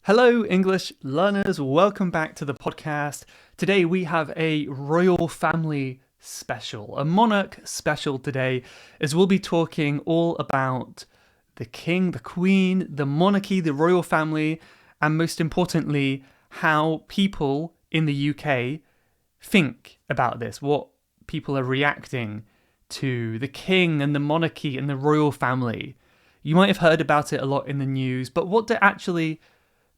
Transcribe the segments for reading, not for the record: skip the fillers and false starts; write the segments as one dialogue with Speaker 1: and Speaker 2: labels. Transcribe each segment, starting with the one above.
Speaker 1: Hello, English learners. Welcome back to the podcast. Today we have a royal family special, a monarch special today, as we'll be talking all about the king, the queen, the monarchy, the royal family, and most importantly, how people in the UK think about this, what people are reacting to the king and the monarchy and the royal family. You might have heard about it a lot in the news, but what do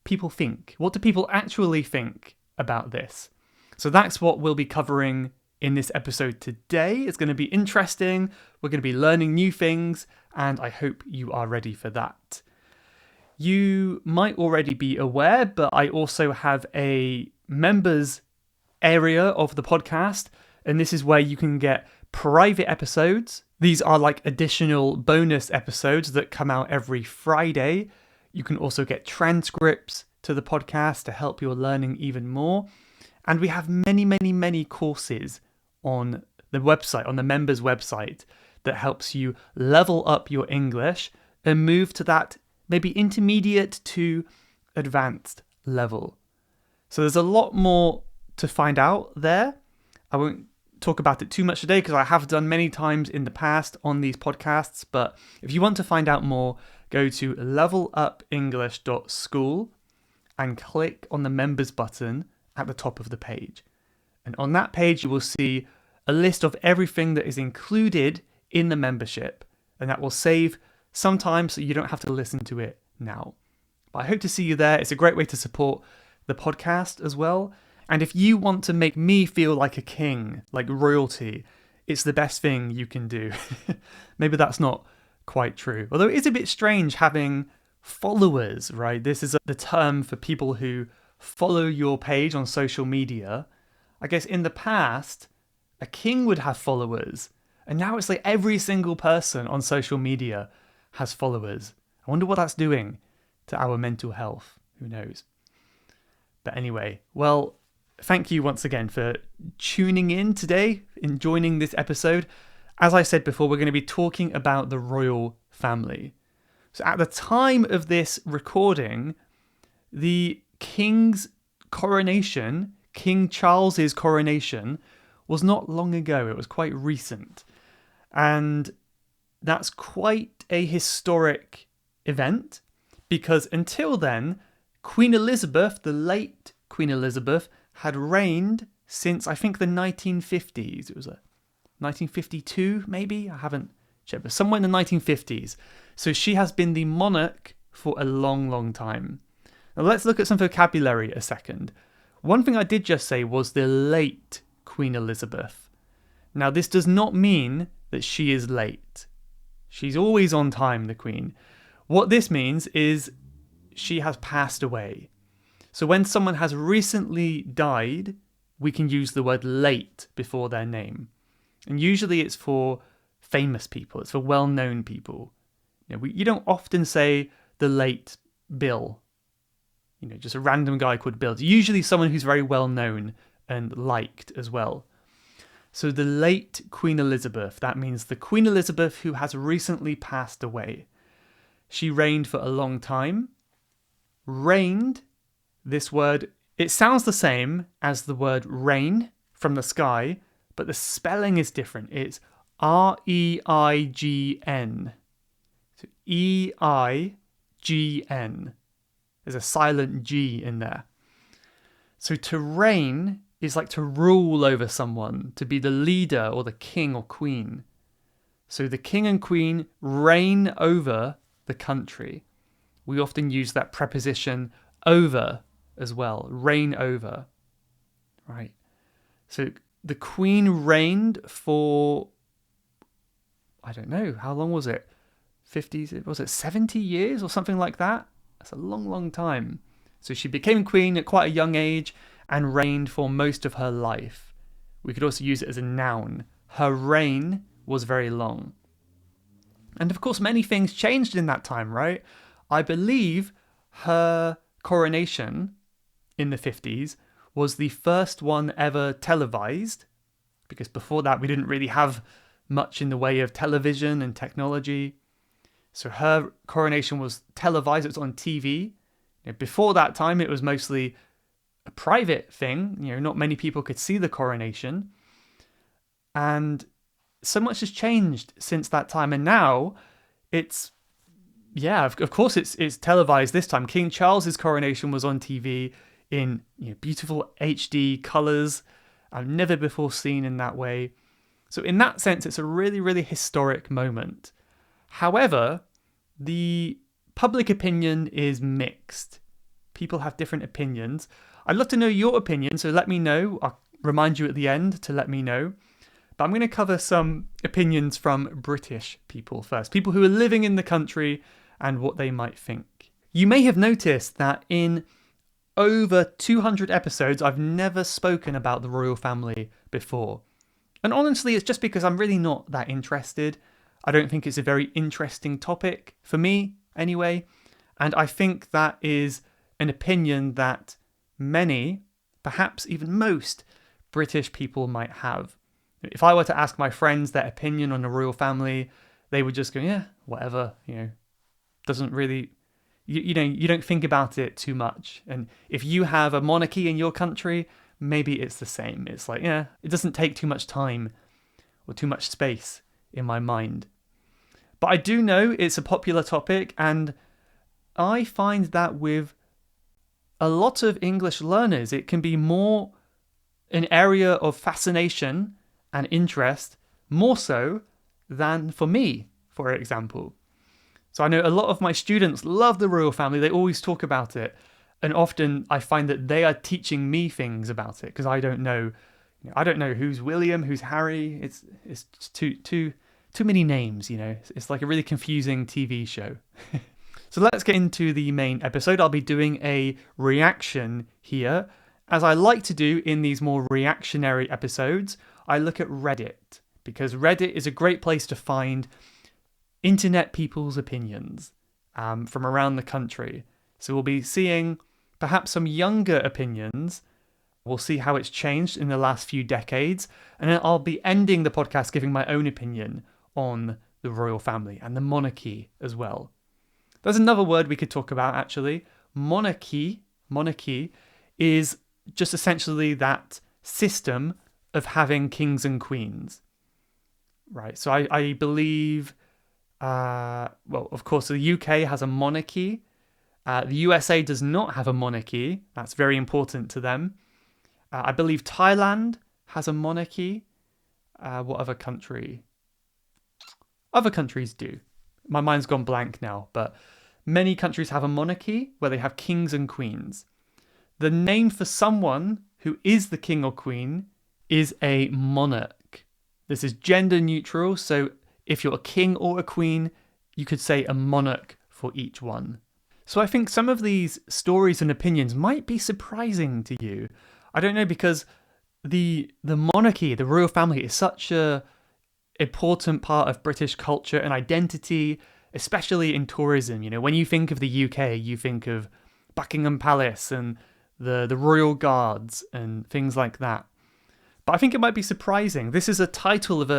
Speaker 1: people think? What do people actually think about this? So that's what we'll be covering in this episode today. It's going to be interesting. We're going to be learning new things, and I hope you are ready for that. You might already be aware, but I also have a members area of the podcast, and this is where you can get private episodes. These are like additional bonus episodes that come out every Friday. You can also get transcripts to the podcast to help your learning even more. And we have many courses on the website, on the members website, that helps you level up your English and move to that maybe intermediate to advanced level. So there's a lot more to find out there. I won't talk about it too much today because I have done many times in the past on these podcasts, but if you want to find out more, go to levelupenglish.school and click on the members button at the top of the page. And on that page, you will see a list of everything that is included in the membership, and that will save some time so you don't have to listen to it now. But I hope to see you there. It's a great way to support the podcast as well. And if you want to make me feel like a king, like royalty, it's the best thing you can do. Maybe that's not quite true. Although it is a bit strange having followers, right? This is the term for people who follow your page on social media. I guess in the past, a king would have followers. And now it's like every single person on social media has followers. I wonder what that's doing to our mental health. Who knows? But anyway, well, thank you once again for tuning in today, in joining this episode. As I said before, we're going to be talking about the royal family. So at the time of this recording, the king's coronation, King Charles's coronation, was not long ago. It was quite recent. And that's quite a historic event because until then, Queen Elizabeth, the late Queen Elizabeth, had reigned since I think the 1950s. It was 1952 maybe? I haven't checked, but somewhere in the 1950s. So she has been the monarch for a long time. Now let's look at some vocabulary a second. One thing I did just say was the late Queen Elizabeth. Now this does not mean that she is late. She's always on time, the Queen. What this means is she has passed away. So when someone has recently died, we can use the word late before their name. And usually it's for famous people. It's for well-known people. You don't often say the late Bill. Just a random guy called Bill. It's usually someone who's very well-known and liked as well. So the late Queen Elizabeth, that means the Queen Elizabeth who has recently passed away. She reigned for a long time. Reigned, this word, it sounds the same as the word rain from the sky, but the spelling is different. It's R-E-I-G-N. So E-I-G-N. There's a silent G in there. So to reign is like to rule over someone, to be the leader or the king or queen. So the king and queen reign over the country. We often use that preposition over as well. Reign over. Right. So the queen reigned for, I don't know, how long was it? 50s, was it 70 years or something like that? That's a long time. So she became queen at quite a young age and reigned for most of her life. We could also use it as a noun. Her reign was very long. And of course, many things changed in that time, right? I believe her coronation in the 50s was the first one ever televised, because before that we didn't really have much in the way of television and technology. So her coronation was televised, it was on TV Before that time, it was mostly a private thing. Not many people could see the coronation. And so much has changed since that time. And now it's, of course it's televised this time. King Charles's coronation was on TV in beautiful HD colours. I've never before seen in that way. So in that sense, it's a really, really historic moment. However, the public opinion is mixed. People have different opinions. I'd love to know your opinion, so let me know. I'll remind you at the end to let me know. But I'm going to cover some opinions from British people first, people who are living in the country and what they might think. You may have noticed that in over 200 episodes, I've never spoken about the royal family before. And honestly, it's just because I'm really not that interested. I don't think it's a very interesting topic, for me anyway. And I think that is an opinion that many, perhaps even most, British people might have. If I were to ask my friends their opinion on the royal family, they would just go, yeah, whatever, doesn't really, you don't think about it too much. And if you have a monarchy in your country, maybe it's the same. It's like, it doesn't take too much time or too much space in my mind. But I do know it's a popular topic, and I find that with a lot of English learners, it can be more an area of fascination and interest, more so than for me, for example. So I know a lot of my students love the royal family. They always talk about it. And often I find that they are teaching me things about it because I don't know. I don't know who's William, who's Harry. It's too many names, It's like a really confusing TV show. So let's get into the main episode. I'll be doing a reaction here. As I like to do in these more reactionary episodes, I look at Reddit because Reddit is a great place to find internet people's opinions from around the country. So we'll be seeing perhaps some younger opinions. We'll see how it's changed in the last few decades. And then I'll be ending the podcast giving my own opinion on the royal family and the monarchy as well. There's another word we could talk about, actually. Monarchy. Monarchy is just essentially that system of having kings and queens. Right, so I believe, of course, the UK has a monarchy. The USA does not have a monarchy. That's very important to them. I believe Thailand has a monarchy. What other country? Other countries do. My mind's gone blank now, but many countries have a monarchy where they have kings and queens. The name for someone who is the king or queen is a monarch. This is gender neutral, so if you're a king or a queen, you could say a monarch for each one. So I think some of these stories and opinions might be surprising to you. I don't know, because the monarchy, the royal family, is such a important part of British culture and identity, especially in tourism. When you think of the UK, you think of Buckingham Palace and the royal guards and things like that. But I think it might be surprising. This is a title of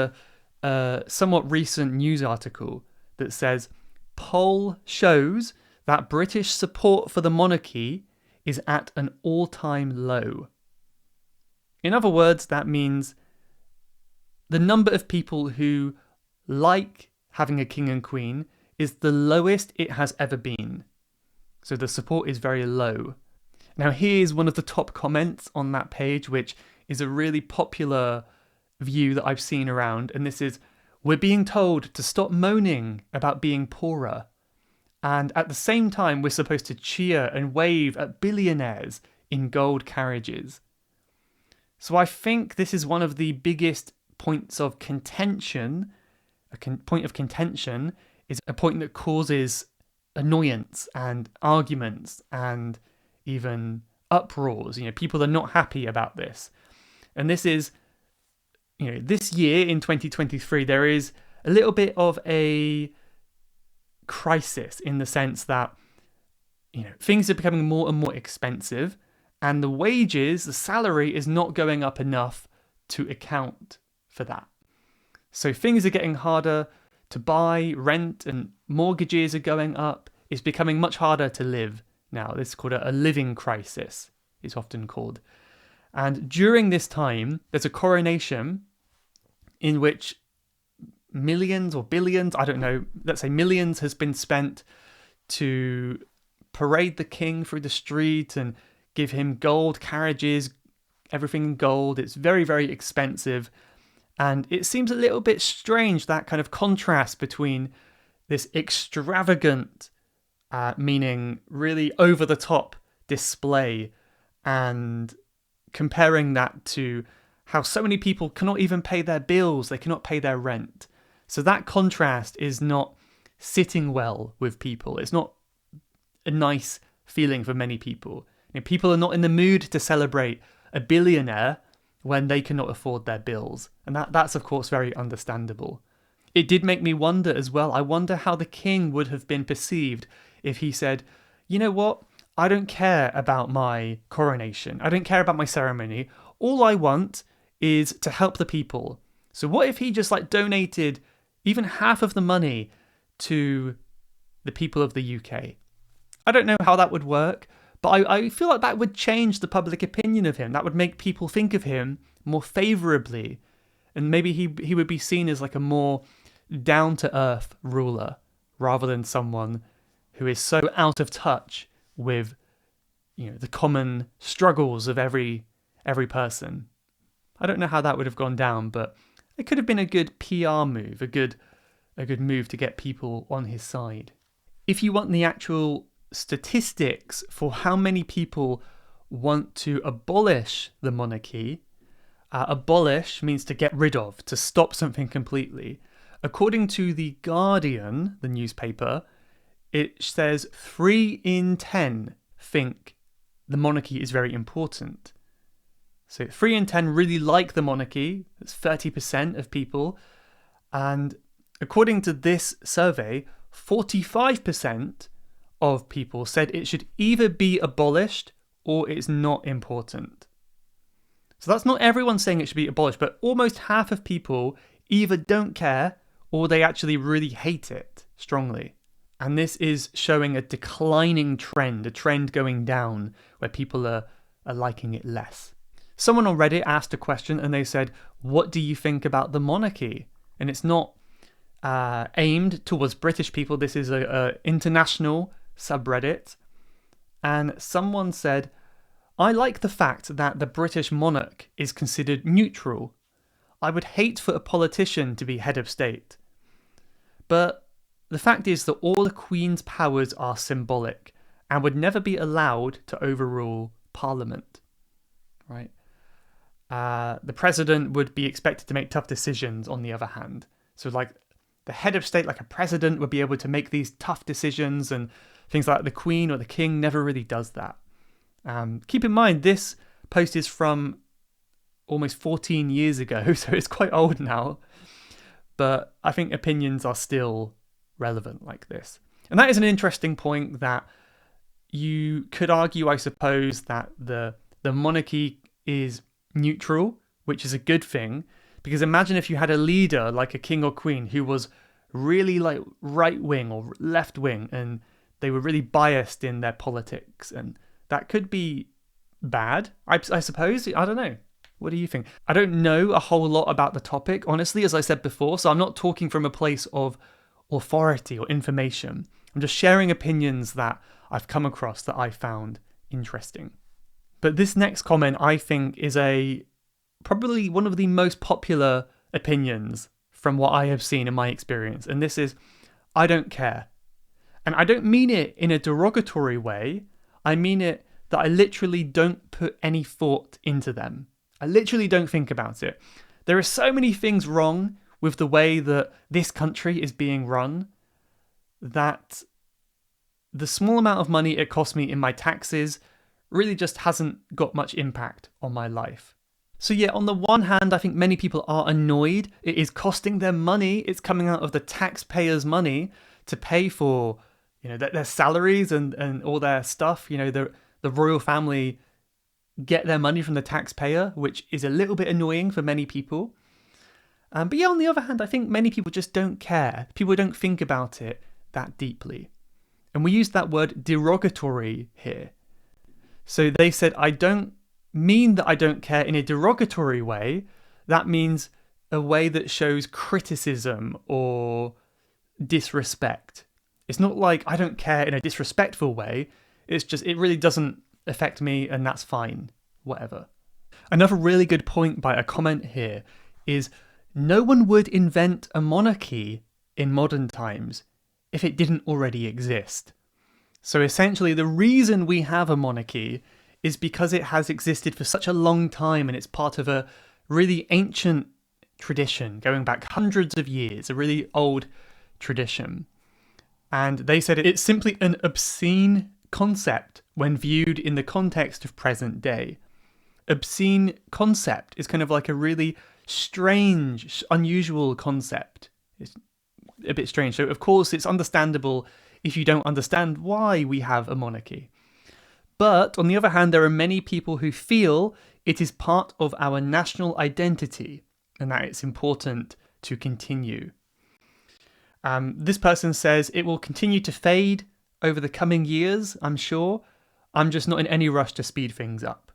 Speaker 1: a somewhat recent news article that says, poll shows that British support for the monarchy is at an all-time low. In other words, that means the number of people who like having a king and queen is the lowest it has ever been. So the support is very low. Now here's one of the top comments on that page, which is a really popular view that I've seen around. And this is, we're being told to stop moaning about being poorer. And at the same time, we're supposed to cheer and wave at billionaires in gold carriages. So I think this is one of the biggest points of contention. Point of contention is a point that causes annoyance and arguments and even uproars. People are not happy about this. And this is, this year in 2023, there is a little bit of a crisis in the sense that, things are becoming more and more expensive, and the wages, the salary is not going up enough to account for that. So things are getting harder to buy, rent, and mortgages are going up. It's becoming much harder to live now. This is called a living crisis, it's often called. And during this time, there's a coronation in which millions or billions, I don't know, let's say millions has been spent to parade the king through the street and give him gold carriages, everything in gold. It's very, very expensive. And it seems a little bit strange, that kind of contrast between this extravagant, meaning really over the top display, and comparing that to how so many people cannot even pay their bills, they cannot pay their rent. So that contrast is not sitting well with people. It's not a nice feeling for many people. You know, people are not in the mood to celebrate a billionaire when they cannot afford their bills. And that's of course very understandable. It did make me wonder as well. I wonder how the king would have been perceived if he said, you know what? I don't care about my coronation. I don't care about my ceremony. All I want is to help the people. So what if he just donated even half of the money to the people of the UK? I don't know how that would work, but I feel like that would change the public opinion of him. That would make people think of him more favourably. And maybe he would be seen as a more down-to-earth ruler rather than someone who is so out of touch with, the common struggles of every person. I don't know how that would have gone down, but it could have been a good PR move, a good move to get people on his side. If you want the actual statistics for how many people want to abolish the monarchy, abolish means to get rid of, to stop something completely. According to The Guardian, the newspaper, it says 3 in 10 think the monarchy is very important. So 3 in 10 really like the monarchy. That's 30% of people. And according to this survey, 45% of people said it should either be abolished or it's not important. So that's not everyone saying it should be abolished, but almost half of people either don't care or they actually really hate it strongly. And this is showing a declining trend, a trend going down where people are liking it less. Someone on Reddit asked a question and they said, what do you think about the monarchy? And it's not aimed towards British people. This is a international subreddit. And someone said, I like the fact that the British monarch is considered neutral. I would hate for a politician to be head of state. But the fact is that all the Queen's powers are symbolic and would never be allowed to overrule Parliament. Right? The president would be expected to make tough decisions, on the other hand. So the head of state, like a president, would be able to make these tough decisions, and things like the Queen or the King never really does that. Keep in mind, this post is from almost 14 years ago, so it's quite old now. But I think opinions are still relevant like this. And that is an interesting point, that you could argue, I suppose, that the monarchy is neutral, which is a good thing. Because imagine if you had a leader like a king or queen who was really right-wing or left-wing, and they were really biased in their politics, and that could be bad, I suppose. I don't know. What do you think? I don't know a whole lot about the topic, honestly, as I said before, so I'm not talking from a place of authority or information. I'm just sharing opinions that I've come across that I found interesting. But this next comment, I think, is probably one of the most popular opinions from what I have seen in my experience. And this is, I don't care. And I don't mean it in a derogatory way. I mean it that I literally don't put any thought into them. I literally don't think about it. There are so many things wrong with the way that this country is being run that the small amount of money it costs me in my taxes really just hasn't got much impact on my life. So yeah, on the one hand, I think many people are annoyed. It is costing them money. It's coming out of the taxpayers' money to pay for, their salaries and all their stuff. The royal family get their money from the taxpayer, which is a little bit annoying for many people. But yeah, on the other hand, I think many people just don't care. People don't think about it that deeply. And we use that word derogatory here. So they said, I don't mean that I don't care in a derogatory way. That means a way that shows criticism or disrespect. It's not like I don't care in a disrespectful way. It's just, it really doesn't affect me and that's fine. Whatever. Another really good point by a comment here is no one would invent a monarchy in modern times if it didn't already exist. So essentially, the reason we have a monarchy is because it has existed for such a long time and it's part of a really ancient tradition going back hundreds of years, a really old tradition. And they said it's simply an obscene concept when viewed in the context of present day. Obscene concept is kind of like a really strange, unusual concept. It's a bit strange. So of course it's understandable if you don't understand why we have a monarchy. But on the other hand, there are many people who feel it is part of our national identity and that it's important to continue. This person says it will continue to fade over the coming years, I'm sure. I'm just not in any rush to speed things up.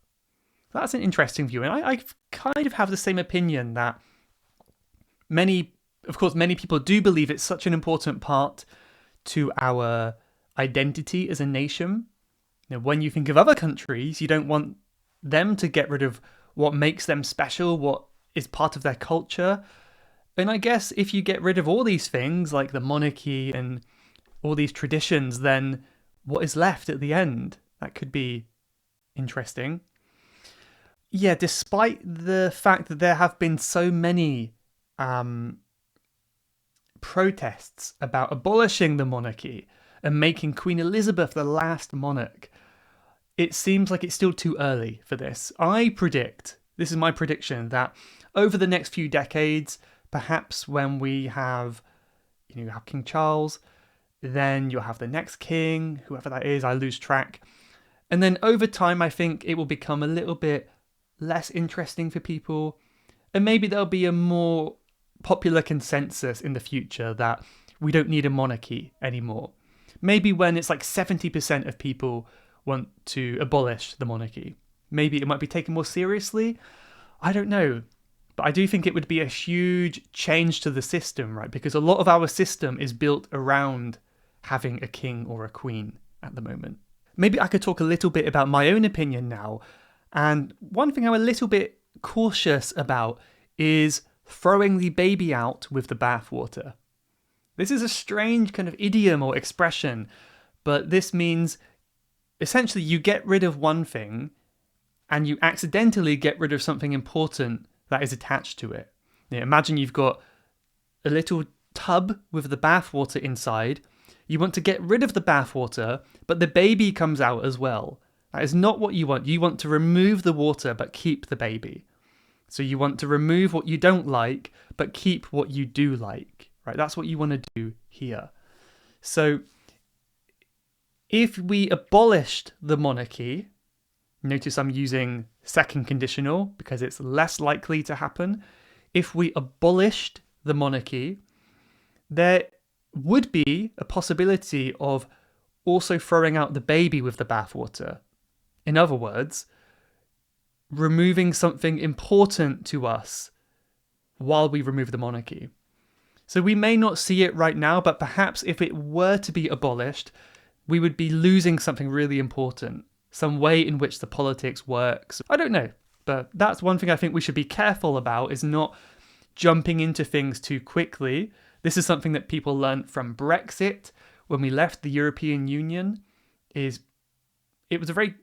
Speaker 1: That's an interesting view. And I kind of have the same opinion that many people do believe it's such an important part to our identity as a nation. You know, when you think of other countries, you don't want them to get rid of what makes them special, what is part of their culture. And I guess if you get rid of all these things, like the monarchy and all these traditions, then what is left at the end? That could be interesting. Yeah, despite the fact that there have been so many protests about abolishing the monarchy and making Queen Elizabeth the last monarch, it seems like it's still too early for this. This is my prediction, that over the next few decades, perhaps when we have, you have King Charles, then you'll have the next king, whoever that is, I lose track. And then over time, I think it will become a little bit less interesting for people. And maybe there'll be a more popular consensus in the future that we don't need a monarchy anymore. Maybe when it's like 70% of people want to abolish the monarchy. Maybe it might be taken more seriously. I don't know. But I do think it would be a huge change to the system, right? Because a lot of our system is built around having a king or a queen at the moment. Maybe I could talk a little bit about my own opinion now. And one thing I'm a little bit cautious about is throwing the baby out with the bathwater. This is a strange kind of idiom or expression, but this means essentially you get rid of one thing and you accidentally get rid of something important that is attached to it. Imagine you've got a little tub with the bathwater inside. You want to get rid of the bathwater, but the baby comes out as well. That is not what you want. You want to remove the water, but keep the baby. So you want to remove what you don't like, but keep what you do like, right? That's what you want to do here. So if we abolished the monarchy, notice I'm using second conditional because it's less likely to happen. If we abolished the monarchy, there would be a possibility of also throwing out the baby with the bathwater. In other words, removing something important to us while we remove the monarchy. So we may not see it right now, but perhaps if it were to be abolished, we would be losing something really important, some way in which the politics works. I don't know, but that's one thing I think we should be careful about, is not jumping into things too quickly. This is something that people learned from Brexit when we left the European Union. It was a very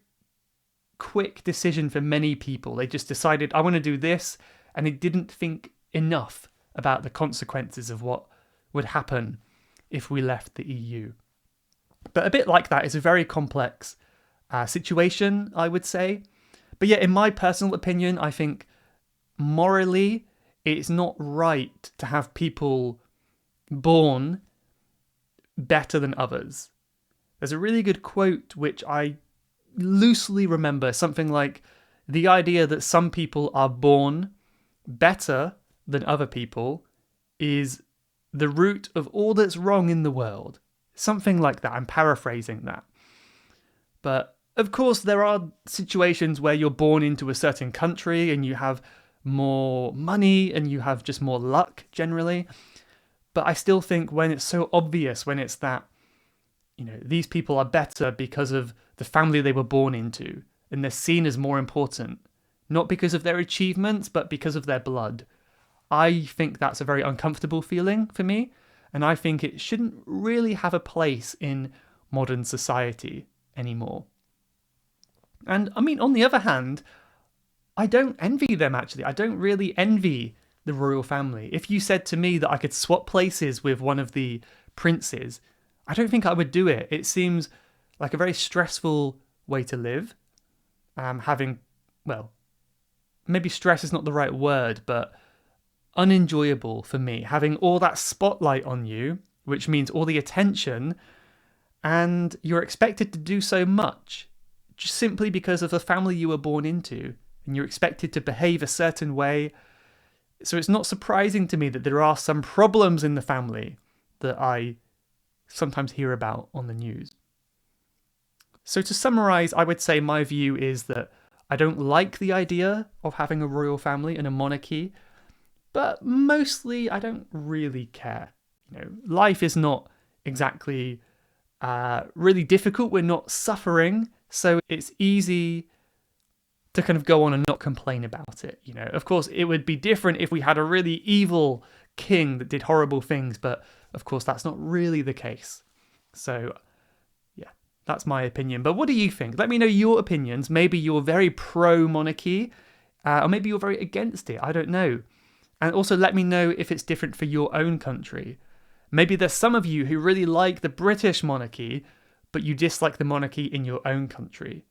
Speaker 1: quick decision for many people. They just decided, I want to do this, and they didn't think enough about the consequences of what would happen if we left the EU. But a bit like that, it's a very complex situation, I would say. But yeah, in my personal opinion, I think morally, it's not right to have people born better than others. There's a really good quote which I loosely remember, something like, the idea that some people are born better than other people is the root of all that's wrong in the world. Something like that. I'm paraphrasing that. But of course, there are situations where you're born into a certain country and you have more money and you have just more luck generally. But I still think when it's so obvious, when it's that, these people are better because of the family they were born into, and they're seen as more important, not because of their achievements, but because of their blood. I think that's a very uncomfortable feeling for me, and I think it shouldn't really have a place in modern society anymore. And I mean, on the other hand, I don't envy them actually. I don't really envy the royal family. If you said to me that I could swap places with one of the princes, I don't think I would do it. It seems like a very stressful way to live. Maybe stress is not the right word, but unenjoyable for me. Having all that spotlight on you, which means all the attention, and you're expected to do so much, just simply because of the family you were born into, and you're expected to behave a certain way. So it's not surprising to me that there are some problems in the family that I sometimes hear about on the news. So to summarize, I would say my view is that I don't like the idea of having a royal family and a monarchy, but mostly I don't really care. Life is not exactly really difficult. We're not suffering, so it's easy to kind of go on and not complain about it. Of course, it would be different if we had a really evil king that did horrible things, but of course that's not really the case. So yeah, that's my opinion. But what do you think? Let me know your opinions. Maybe you're very pro-monarchy, or maybe you're very against it. I don't know. And also let me know if it's different for your own country. Maybe there's some of you who really like the British monarchy, but you dislike the monarchy in your own country.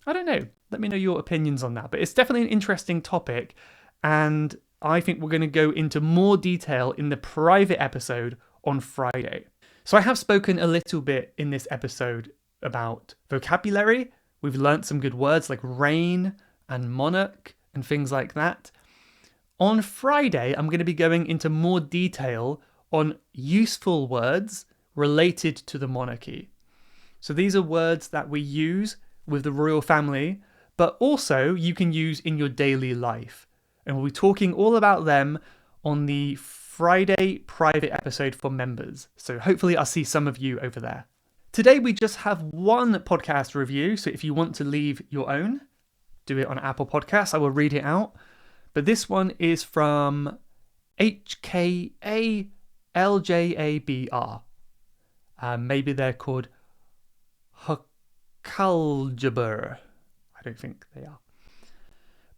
Speaker 1: I don't know. Let me know your opinions on that. But it's definitely an interesting topic, and I think we're going to go into more detail in the private episode on Friday. So I have spoken a little bit in this episode about vocabulary. We've learnt some good words like reign and monarch and things like that. On Friday, I'm going to be going into more detail on useful words related to the monarchy. So these are words that we use with the royal family, but also you can use in your daily life. And we'll be talking all about them on the Friday private episode for members. So hopefully I'll see some of you over there. Today we just have one podcast review, so if you want to leave your own, do it on Apple Podcasts. I will read it out. But this one is from HKALJABR. Maybe they're called Hukaljaber. I don't think they are.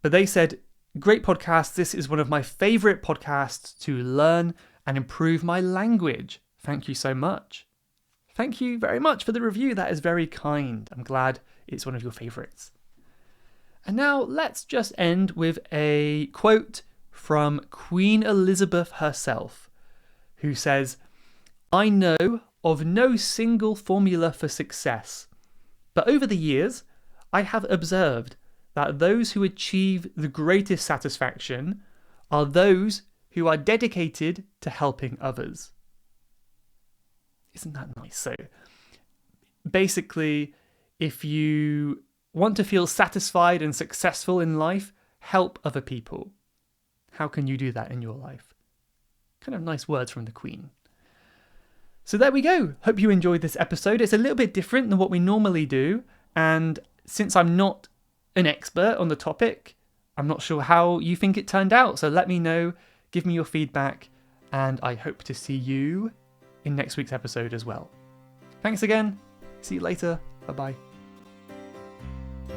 Speaker 1: But they said, great podcast. This is one of my favourite podcasts to learn and improve my language. Thank you so much. Thank you very much for the review. That is very kind. I'm glad it's one of your favourites. And now let's just end with a quote from Queen Elizabeth herself, who says, I know of no single formula for success, but over the years, I have observed that those who achieve the greatest satisfaction are those who are dedicated to helping others. Isn't that nice? So basically, if you want to feel satisfied and successful in life, help other people. How can you do that in your life? Kind of nice words from the Queen. So there we go. Hope you enjoyed this episode. It's a little bit different than what we normally do. And since I'm not an expert on the topic, I'm not sure how you think it turned out. So let me know, give me your feedback, and I hope to see you in next week's episode as well. Thanks again. See you later. Bye-bye.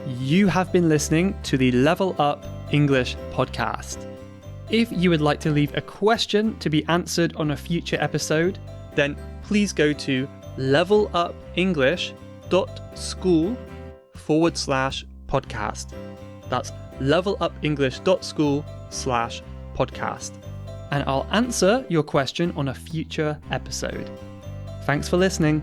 Speaker 1: You have been listening to the Level Up English podcast. If you would like to leave a question to be answered on a future episode, then please go to levelupenglish.school/podcast. That's levelupenglish.school/podcast. And I'll answer your question on a future episode. Thanks for listening.